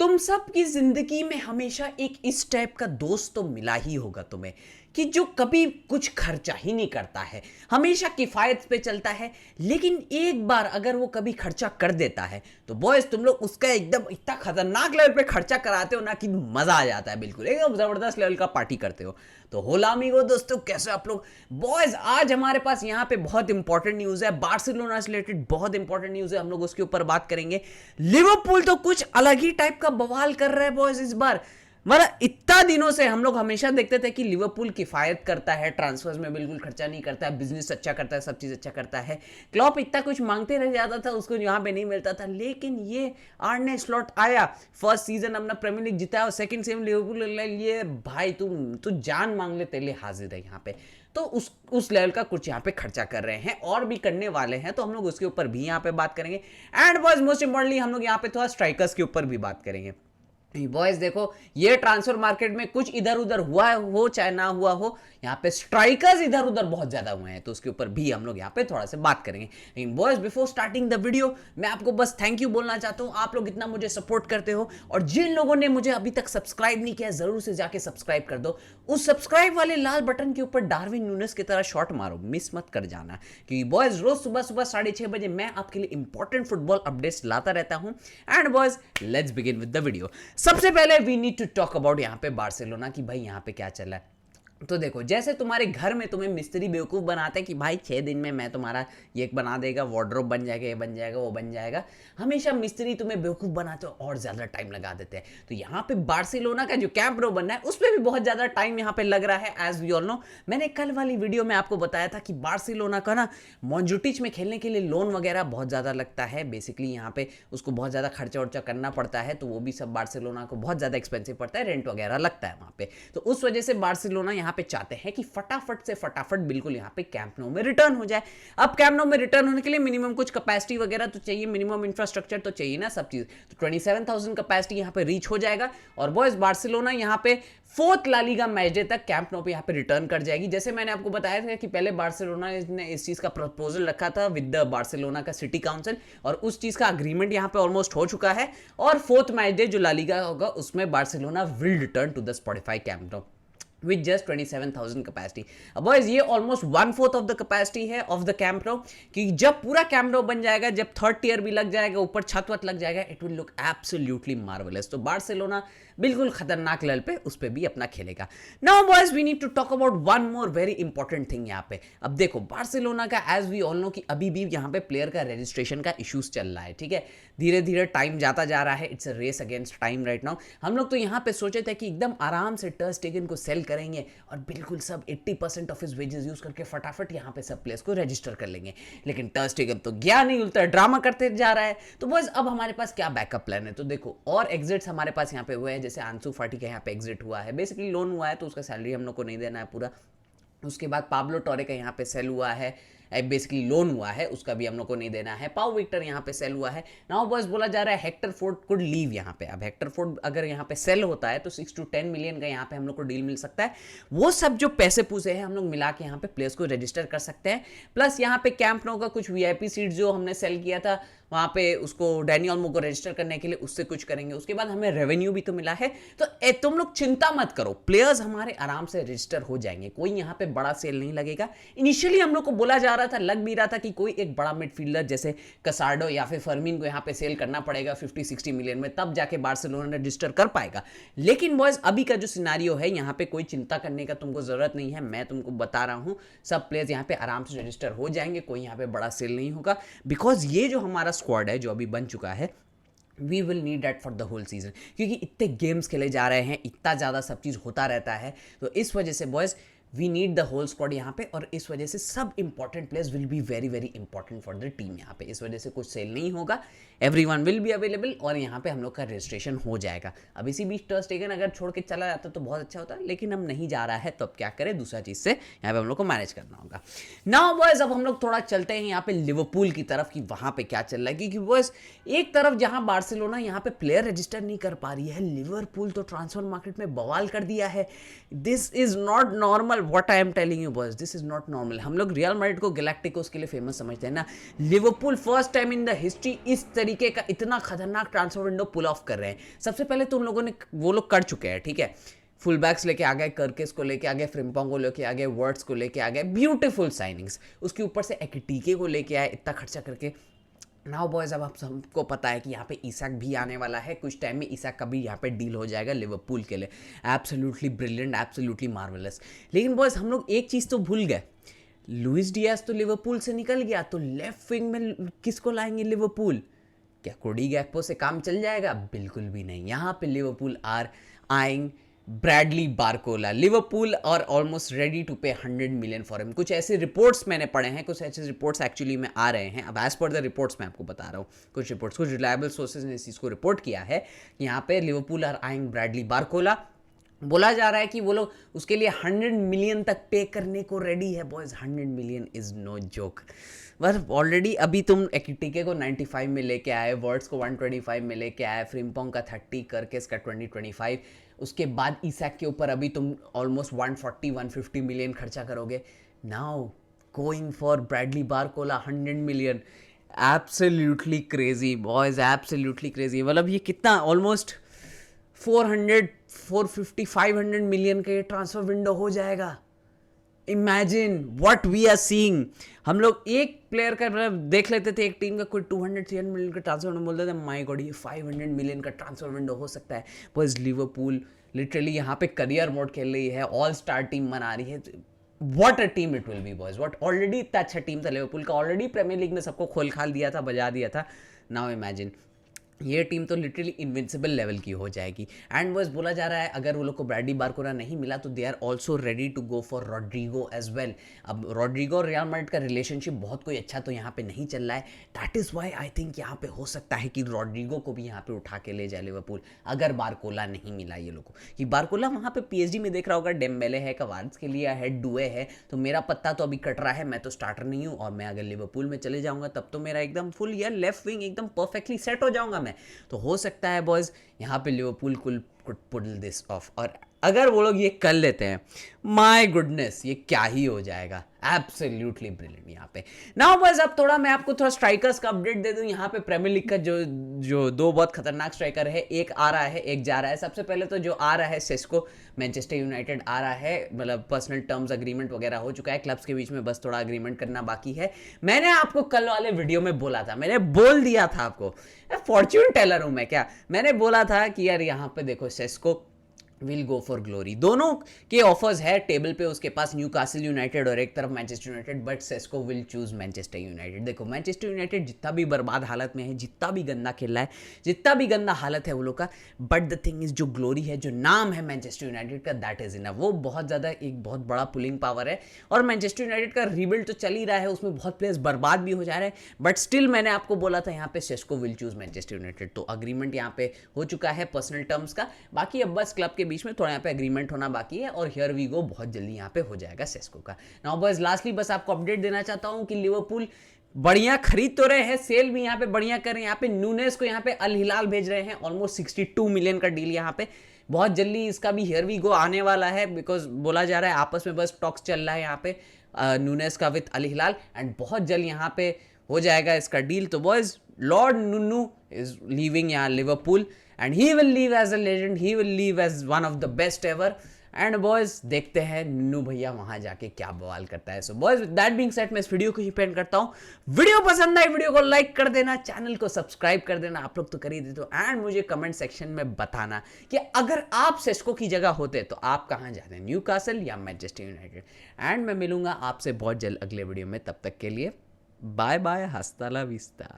तुम सबकी जिंदगी में हमेशा एक इस टाइप का दोस्त तो मिला ही होगा तुम्हें कि जो कभी कुछ खर्चा ही नहीं करता है, हमेशा किफायत पे चलता है। लेकिन एक बार अगर वो कभी खर्चा कर देता है तो बॉयज तुम लोग उसका एकदम इतना खतरनाक लेवल पे खर्चा कराते हो ना कि मजा आ जाता है, बिल्कुल एकदम जबरदस्त लेवल का पार्टी करते हो। तो होला अमीगो दोस्तों, कैसे आप लोग? बॉयज आज हमारे पास यहाँ पे बहुत इंपॉर्टेंट न्यूज है, बार्सिलोना से रिलेटेड बहुत इंपॉर्टेंट न्यूज है, हम लोग उसके ऊपर बात करेंगे। लिवरपूल तो कुछ अलग ही टाइप का बवाल कर रहा है बॉयज इस बार। मतलब इतना दिनों से हम लोग हमेशा देखते थे कि लिवरपूल किफायत करता है, ट्रांसफर्स में बिल्कुल खर्चा नहीं करता है, बिजनेस अच्छा करता है, सब चीज अच्छा करता है। क्लॉप इतना कुछ मांगते रह जाता था, उसको यहाँ पे नहीं मिलता था। लेकिन ये आर्ने स्लॉट आया, फर्स्ट सीजन अपना प्रीमियर लीग जीता और सेकंड सेम लिवरपूल लिए भाई तू जान मांग ले, तेरे लिए हाजिर है यहाँ पे। तो उस लेवल का कुछ यहाँ पे खर्चा कर रहे हैं और भी करने वाले हैं, तो हम लोग उसके ऊपर भी यहाँ पे बात करेंगे। एंड बॉयज मोस्ट इंपॉर्टेंटली हम लोग यहाँ पे थोड़ा स्ट्राइकर्स के ऊपर भी बात करेंगे। बॉयज देखो, ये ट्रांसफर मार्केट में कुछ इधर उधर हुआ हो चाहे ना हुआ हो, यहाँ पे स्ट्राइकर्स इधर उधर बहुत ज्यादा हुए हैं, तो उसके ऊपर भी हम लोग यहाँ पे थोड़ा सा बात करेंगे। लेकिन boys before starting the video मैं आपको बस थैंक यू बोलना चाहता हूँ। आप लोग इतना मुझे सपोर्ट करते हो, और जिन लोगों ने मुझे अभी तक सब्सक्राइब नहीं किया जरूर से जाके सब्सक्राइब कर दो। उस सब्सक्राइब वाले लाल बटन के ऊपर डार्विन न्यूनेस की तरह शॉट मारो, मिस मत कर जाना, क्योंकि बॉयज रोज सुबह सुबह 6:30 बजे मैं आपके लिए इंपॉर्टेंट फुटबॉल अपडेट्स लाता रहता हूँ। And boys let's begin with the video. सबसे पहले we need to talk about यहाँ पे बार्सिलोना की भाई यहाँ पे क्या चल रहा है। तो देखो, जैसे तुम्हारे घर में तुम्हें मिस्त्री बेवकूफ़ बनाते हैं कि भाई 6 दिन में मैं तुम्हारा ये बना देगा, वार्डरोब बन जाएगा, ये बन जाएगा, वो बन जाएगा। हमेशा मिस्त्री तुम्हें बेवकूफ़ बनाते हो और ज़्यादा टाइम लगा देते हैं। तो यहाँ पे बार्सिलोना का जो कैंप नो बनना है उस पर भी बहुत ज़्यादा टाइम यहाँ पे लग रहा है। एज वी ऑल नो, मैंने कल वाली वीडियो में आपको बताया था कि बार्सिलोना का ना मॉन्जुटिच में खेलने के लिए लोन वगैरह बहुत ज़्यादा लगता है। बेसिकली यहाँ पे उसको बहुत ज़्यादा खर्चा वर्चा करना पड़ता है, तो वो भी सब बार्सिलोना को बहुत ज़्यादा एक्सपेंसिव पड़ता है, रेंट वगैरह लगता है वहाँ पे। तो उस वजह से बार्सिलोना यहाँ पे चाहते हैं कि फटाफट से फटाफट बिल्कुल यहाँ पे कैंप नो में रिटर्न हो जाए। अब कैंप नो में रिटर्न होने के लिए मिनिमम कुछ कैपेसिटी वगैरह तो चाहिए, मिनिमम इंफ्रास्ट्रक्चर तो चाहिए ना, सब चीज। तो 27,000 कैपेसिटी यहाँ पे रीच हो जाएगा, और बॉयज बार्सिलोना यहाँ पे 4th La Liga match day तक कैंप नो पे यहाँ पे रिटर्न कर जाएगी। जैसे मैंने आपको बताया था कि पहले बार्सिलोना ने इस चीज का प्रपोजल रखा था विद द बार्सिलोना का सिटी काउंसिल, और उस चीज का अग्रीमेंट यहाँ पे ऑलमोस्ट हो चुका है। और 4th मैच डे जो ला लीगा होगा उसमें Barcelona will return to the Spotify Camp Nou with just 27,000 capacity. अब बॉयज ये ऑलमोस्ट 1/4 ऑफ द कैपेसिटी है ऑफ द कैंप नो, कि जब पूरा कैंप नो बन जाएगा, जब 3rd टियर भी लग जाएगा, ऊपर छत वत लग जाएगा, it will look absolutely marvellous. तो बार्सिलोना बिल्कुल खतरनाक लेवल पे उस पे भी अपना खेलेगा। Now boys we need to talk about one more very important thing यहाँ पे। अब देखो, बार्सिलोना का एज वी ऑल नो कि अभी भी यहाँ पे प्लेयर का रजिस्ट्रेशन का इश्यूज चल रहा है, ठीक है। धीरे धीरे टाइम जाता जा रहा है, it's a race against time right now. हम लोग तो यहाँ पे सोचे थे कि एकदम आराम से टर स्टेगन को सेल करेंगे और बिल्कुल सब 80% ऑफ हिज वेजेस यूज करके फटाफट यहाँ पे सब प्लेयर्स को रजिस्टर कर लेंगे। लेकिन टर स्टेगन तो गया नहीं, उल्टा ड्रामा करते जा रहा है। तो बस अब हमारे पास क्या बैकअप प्लान है? तो देखो, और एग्जिट्स हमारे पास यहाँ पे हुए हैं, जैसे आंसू फाटी का यहाँ पे एग्जिट हुआ है, बेसिकली लोन हुआ है, तो उसका सैलरी हम लोग को नहीं देना है पूरा। उसके बाद पाब्लो टोरे का यहाँ पे सेल हुआ है, बेसिकली लोन हुआ है, उसका भी हम लोग को नहीं देना है। पाउ विक्टर यहाँ पे सेल हुआ है। नाउ बस बोला जा रहा है हेक्टर फोर्ड कुड लीव यहाँ पे। अब हेक्टर फोर्ड अगर यहाँ पे सेल होता है तो 6 to 10 मिलियन का यहाँ पे हम लोग को डील मिल सकता है। वो सब जो पैसे पूसे हैं हम लोग मिला के यहाँ पे प्लेयर्स को रजिस्टर कर सकते हैं। प्लस यहाँ पे कैंप नो का कुछ वीआईपी सीट जो हमने सेल किया था वहाँ पे उसको डैनी ऑल्मो को रजिस्टर करने के लिए उससे कुछ करेंगे। उसके बाद हमें रेवेन्यू भी तो मिला है। तो तुम लोग चिंता मत करो, प्लेयर्स हमारे आराम से रजिस्टर हो जाएंगे, कोई यहाँ पे बड़ा सेल नहीं लगेगा। इनिशियली हम लोग को बोला जा रहा था, लग भी रहा था कि कोई एक बड़ा मिडफील्डर जैसे कसार्डो या फिर फर्मिन को यहाँ पे सेल करना पड़ेगा 50-60 मिलियन में, तब जाके बार्सिलोना रजिस्टर कर पाएगा। लेकिन बॉयज अभी का जो सिनारियो है यहाँ पे कोई चिंता करने का तुमको जरूरत नहीं है। मैं तुमको बता रहा हूँ, सब प्लेयर्स यहाँ पे आराम से रजिस्टर हो जाएंगे, कोई यहाँ पे बड़ा सेल नहीं होगा। बिकॉज ये जो हमारा स्क्वाड है जो अभी बन चुका है, we will need that for the whole season, क्योंकि इतने गेम्स खेले जा रहे हैं, इतना ज़्यादा सब चीज़ होता रहता है। तो इस वजह से boys we need the whole squad यहाँ पे, और इस वजह से सब important players will be very very important for the team यहाँ पे। इस वजह से कुछ सेल नहीं होगा, एवरीवन विल बी अवेलेबल, और यहाँ पे हम लोग का रजिस्ट्रेशन हो जाएगा। अब इसी बीच टर स्टेगन अगर छोड़ के चला जाता तो बहुत अच्छा होता, लेकिन अब नहीं जा रहा है, तो अब क्या करें, दूसरा चीज़ से यहाँ पे हम लोग को मैनेज करना होगा। नाउ बॉयज अब हम लोग थोड़ा चलते हैं यहाँ पे लिवरपूल की तरफ कि वहाँ पे क्या चल रहा है। क्योंकि बॉयज एक तरफ जहाँ बार्सिलोना यहाँ पे प्लेयर रजिस्टर नहीं कर पा रही है, लिवरपूल तो ट्रांसफर मार्केट में बवाल कर दिया है। This is not normal what I am telling you boys, this is not normal. हम लोग रियल मैड्रिड को गैलेक्टिकोस के लिए फेमस समझते हैं ना, Liverpool first time in the history इस तरीके का इतना खतरनाक ट्रांसफर विंडो पुल ऑफ कर रहे हैं। सबसे पहले तो उन लोगों ने वो लोग कर चुके हैं, ठीक है, फुल बैक्स लेके आ गए, कर्केस को लेके आ गए, फ्रिम्पोंग को लेके आ गए, वर्ड्स को लेके आ गए, ब्यूटीफुल साइनिंग्स। उसके ऊपर से एकिटीके को लेके आए इतना खर्चा करके। नाउ बॉयज, अब आप सबको पता है कि यहाँ पे ईसाक भी आने वाला है, कुछ टाइम में ईसाक का भी यहाँ पे डील हो जाएगा लिवरपूल के लिए। Absolutely brilliant, absolutely marvellous. लेकिन बॉयज हम लोग एक चीज़ तो भूल गए, लुइस डियाज तो लिवरपूल से निकल गया, तो लेफ्ट विंग में किसको लाएंगे लिवरपूल? क्या कोडी गैक्पो से काम चल जाएगा? बिल्कुल भी नहीं। यहाँ पे Liverpool are eyeing Bradley Barcola, Liverpool are almost ready to pay 100 million for him. कुछ ऐसे रिपोर्ट्स मैंने पढ़े हैं, कुछ ऐसे रिपोर्ट्स एक्चुअली में आ रहे हैं। अब एज पर द रिपोर्ट्स मैं आपको बता रहा हूँ, कुछ रिपोर्ट्स, कुछ रिलायबल सोर्सेज ने इस चीज़ को रिपोर्ट किया है। यहाँ पे Liverpool are eyeing Bradley Barcola, बोला जा रहा है कि वो लोग उसके लिए 100 मिलियन तक पे करने को रेडी है। Boys 100 million is no joke. बस ऑलरेडी अभी तुम एकिटीके को 95 में लेके आए, वर्ड्स को 125 में लेके आए, फ्रिम्पोंग का 30, करकेस का 20-25, उसके बाद ईसैक के ऊपर अभी तुम ऑलमोस्ट 140-150 मिलियन खर्चा करोगे। Now going for Bradley Barcola 100 million, absolutely crazy boys, absolutely crazy. मतलब ये कितना ऑलमोस्ट 450-500 मिलियन का ये ट्रांसफर विंडो हो जाएगा। Imagine what we are seeing. हम लोग एक प्लेयर का मतलब देख लेते थे, एक टीम का कोई 200-300 मिलियन का ट्रांसफर विंडो बोलते थे, माय गॉड ये 500 मिलियन का ट्रांसफर विंडो हो सकता है। बस लिवरपूल लिटरली यहाँ पे करियर मोड खेल रही है, ऑल स्टार टीम बना रही है। What a team it will be boys, what. Already इतना अच्छा टीम था लिवरपूल का, ऑलरेडी प्रीमियर लीग में सबको खोल खाल दिया था, बजा दिया था। नाउ इमेजिन ये टीम तो लिटरली इनविंसिबल लेवल की हो जाएगी। एंड बस बोला जा रहा है अगर वो लोग को ब्रैडली बारकोला नहीं मिला तो they are also ready to go for Rodrigo as well. अब रॉड्रिगो और रियल मैड्रिड का रिलेशनशिप बहुत कोई अच्छा तो यहाँ पे नहीं चल रहा है। That is why I think यहाँ पे हो सकता है कि रॉड्रिगो को भी यहाँ पे उठा के ले जाए लिवरपूल, अगर बारकोला नहीं मिला ये लोग को। कि बारकोला वहाँ पे पीएसजी में देख रहा होगा, डेम्बेले है, कवार्ड्स के लिए है, डुए है, तो मेरा पत्ता तो अभी कट रहा है, मैं तो स्टार्टर नहीं हूँ। और मैं अगर लिवरपूल में चले जाऊँगा तब तो मेरा एकदम फुल यार लेफ्ट विंग एकदम परफेक्टली सेट हो जाऊँगा मैं। तो हो सकता है बॉयज यहाँ पे Liverpool could pull this off. और अगर वो लोग ये कर लेते हैं, माय गुडनेस ये क्या ही हो जाएगा। एब्सोल्युटली ब्रिलियंट यहाँ पे। नाउ बॉयज अब थोड़ा मैं आपको थोड़ा स्ट्राइकर्स का अपडेट दे दूं। यहाँ पे प्रीमियर लीग का जो दो बहुत खतरनाक स्ट्राइकर है, एक आ रहा है एक जा रहा है। सबसे पहले तो जो आ रहा है सेस्को, मैनचेस्टर यूनाइटेड आ रहा है, मतलब पर्सनल टर्म्स अग्रीमेंट वगैरह हो चुका है, क्लब्स के बीच में बस थोड़ा अग्रीमेंट करना बाकी है। मैंने आपको कल वाले वीडियो में बोला था, मैंने बोल दिया था आपको, फॉर्च्यून टेलर हूं मैं क्या, मैंने बोला था कि यार यहाँ पे देखो Sesko will go for glory. दोनों के ऑफर्स है टेबल पे उसके पास, न्यूकासल यूनाइटेड और एक तरफ Manchester United, but Sesko will choose Manchester United. देखो मैनचेस्टर यूनाइटेड जितना भी बर्बाद हालत में है, जितना भी गंदा खेल रहा है, जितना भी गंदा हालत है वो लोग का, बट द थिंग इज जो ग्लोरी है, जो नाम है मैनचेस्टर यूनाइटेड का, दैट इज इनफ। वो बहुत ज़्यादा एक बहुत बड़ा पुलिंग पावर है। और मैनचेस्टर यूनाइटेड का रीबिल्ड तो चल ही रहा है, उसमें बहुत प्लेयर्स बर्बाद भी हो जा रहे हैं, बट स्टिल मैंने आपको बोला था यहाँ पे Sesko will choose Manchester United. तो अग्रीमेंट यहाँ पे हो चुका है पर्सनल टर्म्स का। बाकी अब बस क्लब के बीच में थोड़ा यहाँ पे अग्रीमेंट होना बाकी है, और हियर वी गो बहुत जल्दी यहाँ पे हो जाएगा सेस्को का। नाउ बॉयज लास्टली बस आपको अपडेट देना चाहता हूँ कि लिवरपूल बढ़िया खरीद तो रहे हैं, सेल भी यहाँ पे बढ़िया कर रहे हैं। यहाँ पे नूनेस को यहाँ पे अल हिलाल भेज रहे हैं, ऑलमोस्ट 62 मिलियन का डील यहाँ पे। बहुत जल्दी इसका भी हियर वी गो आने वाला है, बिकॉज बोला जा रहा है आपस में बस टॉक्स चल रहा है यहाँ पे नूनेस का विद अल हिलाल, एंड बहुत जल्द यहाँ पे हो जाएगा इसका डील। तो बॉयज लॉर्ड नुनू इज लीविंग यहाँ Liverpool, and he will leave as a legend, he will leave as one of the best ever। And boys देखते हैं नुनू भैया वहां जाके क्या बवाल करता है। So boys with that being said मैं इस वीडियो को ही पेंड करता हूं। वीडियो पसंद आई वीडियो को लाइक कर देना, चैनल को सब्सक्राइब कर देना, आप लोग तो कर ही देते हो। एंड मुझे कमेंट सेक्शन में बताना कि अगर आप सेस्को की जगह होते तो आप कहां जाते, न्यूकासल या मैनचेस्टर यूनाइटेड। एंड मैं मिलूंगा आपसे बहुत जल्द अगले वीडियो में, तब तक के लिए बाय बाय, हस्ता ला विस्ता।